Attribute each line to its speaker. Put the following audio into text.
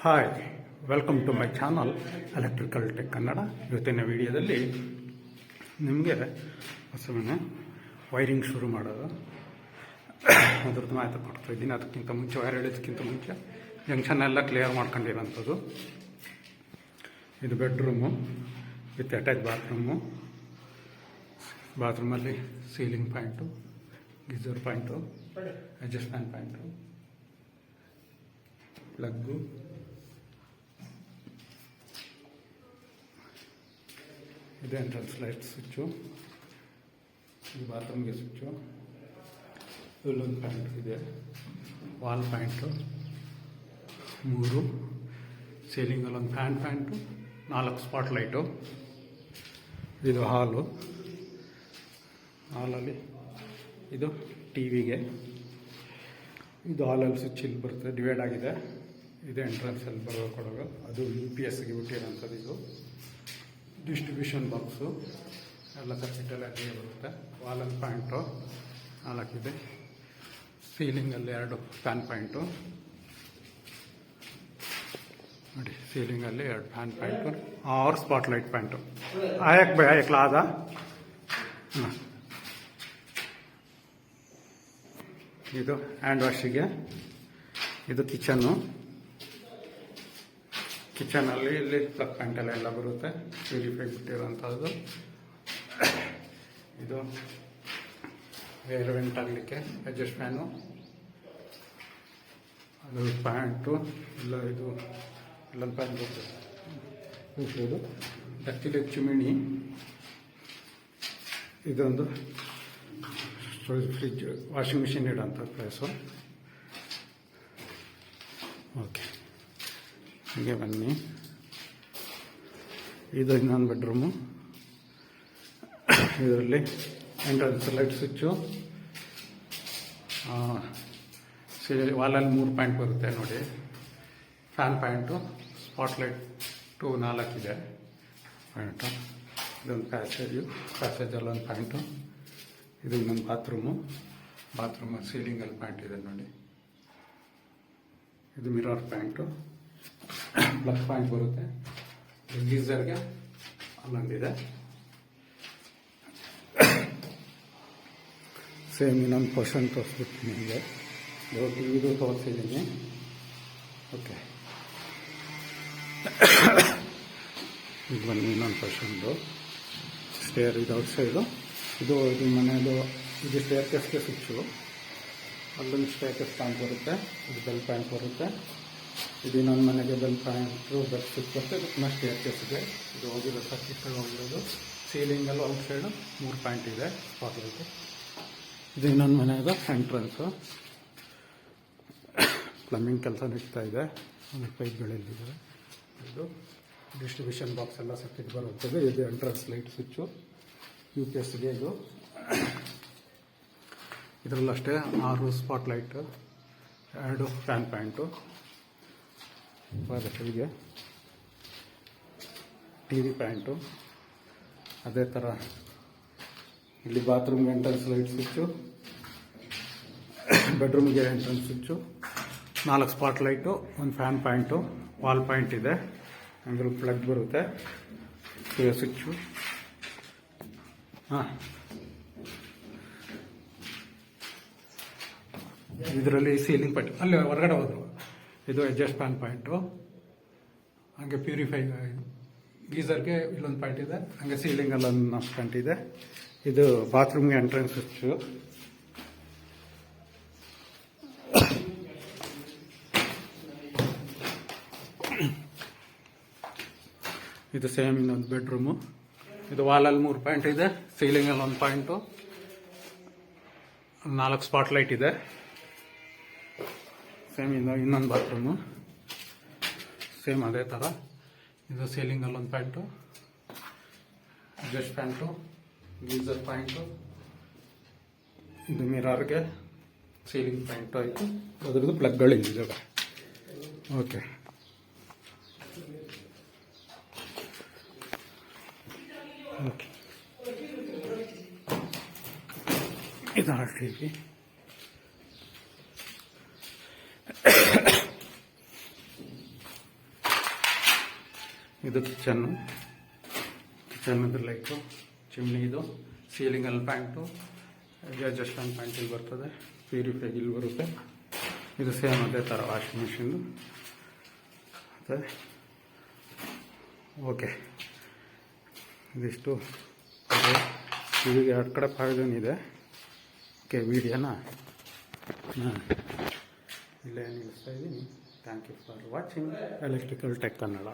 Speaker 1: Hi, welcome to my channel electrical tech Kannada. ಇವತ್ತಿನ ವಿಡಿಯೋದಲ್ಲಿ ನಿಮಗೆ ಹೊಸಮನೆ ವೈರಿಂಗ್ ಶುರು ಮಾಡೋದು ಅದ್ರದ್ದು ಮಾಹಿತಿ ಕೊಡ್ತಾ ಇದ್ದೀನಿ. ಅದಕ್ಕಿಂತ ಮುಂಚೆ ವೈರ್ ಎಳೆಯೋದಕ್ಕಿಂತ ಮುಂಚೆ ಜಂಕ್ಷನ್ ಎಲ್ಲ ಕ್ಲಿಯರ್ ಮಾಡ್ಕೊಂಡಿರೋಂಥದ್ದು. ಇದು ಬೆಡ್ರೂಮು ವಿತ್ ಅಟ್ಯಾಚ್ ಬಾತ್ರೂಮಲ್ಲಿ ceiling point, geyser point, adjustment point, plug, ಇದು ಎಂಟ್ರನ್ಸ್ ಲೈಟ್ ಸ್ವಿಚ್ಚು, ಇದು ಬಾತ್ರೂಮ್ಗೆ ಸ್ವಿಚ್ಚು, ಇಲ್ಲೊಂದು ಪಾಯಿಂಟ್ ಇದೆ, ವಾಲ್ ಪಾಯಿಂಟು 3, ಸೀಲಿಂಗಲ್ಲೊಂದು ಪ್ಯಾಂಟು, 4 ಸ್ಪಾಟ್ ಲೈಟು. ಇದು ಹಾಲಲ್ಲಿ ಇದು ಟಿವಿಗೆ. ಇದು ಹಾಲಲ್ಲಿ ಸ್ವಿಚ್ ಇಲ್ಲಿ ಬರುತ್ತೆ, ಡಿವೈಡ್ ಆಗಿದೆ. ಇದು ಎಂಟ್ರೆನ್ಸಲ್ಲಿ ಕೊಡೋದು, ಅದು UPSಗೆ ಬಿಟ್ಟಿರೋಂಥದ್ದು. ಇದು ಡಿಸ್ಟ್ರಿಬ್ಯೂಷನ್ ಬಾಕ್ಸು ಎಲ್ಲ ಸರ್ಕಿಟೆಲ್ಲ ಅಲ್ಲಿಗೆ ಬರುತ್ತೆ. ವಾಲಲ್ಲಿ ಪಾಯಿಂಟು 4 ಇದೆ. ಸೀಲಿಂಗಲ್ಲಿ 2 ಫ್ಯಾನ್ ಪಾಯಿಂಟು ನೋಡಿ, ಸೀಲಿಂಗಲ್ಲಿ 2 fan point, 6 spot light point. ಆಯಕ್ಲ ಆದ ಹಾಂ. ಇದು ಹ್ಯಾಂಡ್ ವಾಶಿಗೆ. ಇದು ಕಿಚನಲ್ಲಿ ಇಲ್ಲಿ ಪ್ಲಗ್ ಪಾಯಿಂಟೆಲ್ಲ ಎಲ್ಲ ಬರುತ್ತೆ, ಪ್ಯೂರಿಫೈ ಬಿಟ್ಟಿರೋಂಥದ್ದು. ಇದು ಏರ್ ವೆಂಟ್ ಆಗಲಿಕ್ಕೆ ಅಡ್ಜಸ್ಟ್ ಫ್ಯಾನು, ಅದು ಪ್ಯಾಂಟು ಇಲ್ಲ, ಇದು ಇಲ್ಲೊಂದು ಪ್ಯಾನ್ ಬರುತ್ತೆ. ಇದು ದಕ್ಕಿಲೆ ಚಿಮಿಣಿ. ಇದೊಂದು ಫ್ರಿಜ್, ವಾಷಿಂಗ್ ಮಿಷಿನ್ ಇಡೋಂಥ ಪ್ಲೇಸು. ಓಕೆ, ಹೀಗೆ ಬನ್ನಿ. ಇದು ಇನ್ನೊಂದು ಬೆಡ್ರೂಮು. ಇದರಲ್ಲಿ ಎಂಟ್ರೆನ್ಸ್ ಲೈಟ್ ಸ್ವಿಚ್ಚು, ವಾಲಲ್ಲಿ 3 ಪಾಯಿಂಟ್ ಬರುತ್ತೆ ನೋಡಿ. ಫ್ಯಾನ್ ಪಾಯಿಂಟು, ಸ್ಪಾಟ್ ಲೈಟು 4 ಇದೆ ಪಾಯಿಂಟು. ಇದೊಂದು ಪ್ಯಾಸೇಜಲ್ಲಿ ಒಂದು ಪಾಯಿಂಟು. ಇದು ಇನ್ನೊಂದು ಬಾತ್ರೂಮು ಸೀಲಿಂಗಲ್ಲಿ ಪಾಯಿಂಟ್ ಇದೆ ನೋಡಿ. ಇದು ಮಿರರ್ ಪಾಯಿಂಟು, ಪ್ಲಗ್ ಪಾಯಿಂಟ್ ಬರುತ್ತೆ. ಗೀಸರ್ಗೆ ಅಲ್ಲೊಂದಿದೆ. ಸೇಮ್ ಇನ್ನೊಂದು ಪೋರ್ಷನ್ ತೋರಿಸ್ಬಿಡ್ತೀನಿ ನಿಮಗೆ. ಇದು ತೋರಿಸಿದ್ದೀನಿ. ಓಕೆ, ಇದು ಬನ್ನಿ ಇನ್ನೊಂದು ಪೋರ್ಷನ್ದು ಸ್ಟೇರ್. ಇದು ಔಟ್ ಸೈಡು. ಇದು ಮನೆಯದು. ಇದು ಸ್ಟೇರ್ ಕೇಸ್ಗೆ ಸ್ವಿಚ್ಚು. ಅಲ್ಲೊಂದು ಸ್ಟೇರ್ ಕೇಸ್ ಪಾಯಿಂಟ್ ಬರುತ್ತೆ. ಇದು ಬೆಲ್ ಪಾಯಿಂಟ್ ಬರುತ್ತೆ. ಇದು ಇನ್ನೊಂದು ಮನೆಗೆ ಬೆಲ್ ಪಾಯಿಂಟು, ಬೆಲ್ ಸ್ವಿಚ್ ಬರುತ್ತೆ. ಇದು ಪುನಃ ಸ್ಟೇರ್ ಕೇಸ್ ಇದೆ. ಇದು ಹೋಗಿರೋ ಸರ್ಕಿಟ್ ಹೋಗಿರೋದು. ಸೀಲಿಂಗಲ್ಲೂ ಔಟ್ ಸೈಡು 3 ಪಾಯಿಂಟ್ ಇದೆ, ಸ್ಪಾಟ್ ಲೈಟು. ಇದು ಇನ್ನೊಂದು ಮನೆಯದು ಎಂಟ್ರೆನ್ಸು. ಪ್ಲಂಬಿಂಗ್ ಕೆಲಸ ನಡೀತಾ ಇದೆ. ಒಂದು ಪೈಪ್ಗಳಿಲ್ಲಿದೆ. ಇದು ಡಿಸ್ಟ್ರಿಬ್ಯೂಷನ್ ಬಾಕ್ಸ್ ಎಲ್ಲ ಸರ್ಕಿಟ್ ಬರುತ್ತದೆ. ಇದು ಎಂಟ್ರೆನ್ಸ್ ಲೈಟ್ ಸ್ವಿಚ್ಚು, UPSಗೆ. ಇದು ಇದರಲ್ಲಷ್ಟೇ 6 ಸ್ಪಾಟ್ ಲೈಟು, 2 ಫ್ಯಾನ್ ಪಾಯಿಂಟು ಬರುತ್ತೆ. ಹೀಗೆ TV ಪಾಯಿಂಟು. ಅದೇ ಥರ ಇಲ್ಲಿ ಬಾತ್ರೂಮ್ಗೆ ಎಂಟ್ರೆನ್ಸ್ ಲೈಟ್ ಸ್ವಿಚ್ಚು, ಬೆಡ್ರೂಮ್ಗೆ entrance switch, 4 spot light, 1 fan point, wall point ಇದೆ. ಅಂದರೆ ಪ್ಲಗ್ ಬರುತ್ತೆ, ಸ್ವಿಚ್ಚು. ಹಾಂ, ಇದರಲ್ಲಿ ಸೀಲಿಂಗ್ ಪಾಯಿಂಟ್ ಅಲ್ಲಿ ಹೊರಗಡೆ ಹೋದ್ರು. ಇದು ಅಡ್ಜಸ್ಟ್ ಫ್ಯಾನ್ ಪಾಯಿಂಟು. ಹಾಗೆ ಪ್ಯೂರಿಫೈ ಗೀಸರ್ಗೆ ಇಲ್ಲೊಂದು ಪಾಯಿಂಟ್ ಇದೆ. ಹಾಗೆ ಸೀಲಿಂಗಲ್ಲಿ ಒಂದು ಪಾಯಿಂಟ್ ಇದೆ. ಇದು ಬಾತ್ರೂಮ್ಗೆ ಎಂಟ್ರೆನ್ಸ್ ಸ್ವಿಚ್ಚು. ಇದು ಸೇಮ್ ಇನ್ನೊಂದು ಬೆಡ್ರೂಮು. ಇದು ವಾಲಲ್ಲಿ 3 ಪಾಯಿಂಟ್ ಇದೆ, ಸೀಲಿಂಗಲ್ಲಿ 1 ಪಾಯಿಂಟು, 4 ಸ್ಪಾಟ್ ಲೈಟ್ ಇದೆ. ಸೇಮ್ ಇನ್ನೊಂದು ಬಾತ್ರೂಮು. ಸೇಮ್ ಅದೇ ಥರ. ಇದು ಸೀಲಿಂಗಲ್ಲಿ 1 ಪಾಯಿಂಟು, ಅಡ್ಜಸ್ಟ್ ಪ್ಯಾಂಟು, ಗೀಸರ್ ಪಾಯಿಂಟು. ಇದು ಮಿರರ್ಗೆ ಸೀಲಿಂಗ್ ಪಾಯಿಂಟು ಆಯಿತು. ಅದರದ್ದು ಪ್ಲಗ್ಗಳಿದೆ. Okay, okay. ಇದು TV. ಇದು ಕಿಚನ್ನು ಕಿಚನ್ನದು ಲೈಟು, ಚಿಮ್ನಿ, ಇದು ಸೀಲಿಂಗಲ್ಲಿ ಪ್ಯಾಂಟು, ಅಡ್ಜಸ್ಟ್ಮೆಂಟ್ ಪ್ಯಾಂಟ್ ಇಲ್ಲಿ ಬರ್ತದೆ, ಪ್ಯೂರಿಫೈ ಇಲ್ಲಿ ಬರುತ್ತೆ. ಇದು ಸೇಮ್ ಅದೇ ಥರ ವಾಷಿಂಗ್ ಮಿಷಿನ್ದು ಮತ್ತು ಓಕೆ. ಇದಿಷ್ಟು ಇದು 2 ಕಡೆ ಪಾಯ್ಸನ್ ಇದೆ. ಓಕೆ, ವಿಡಿಯೋನ ಇಲ್ಲೇ ನಿಲ್ಲಿಸ್ತಾ ಇದ್ದೀನಿ. Thank you for watching electrical tech Kannada.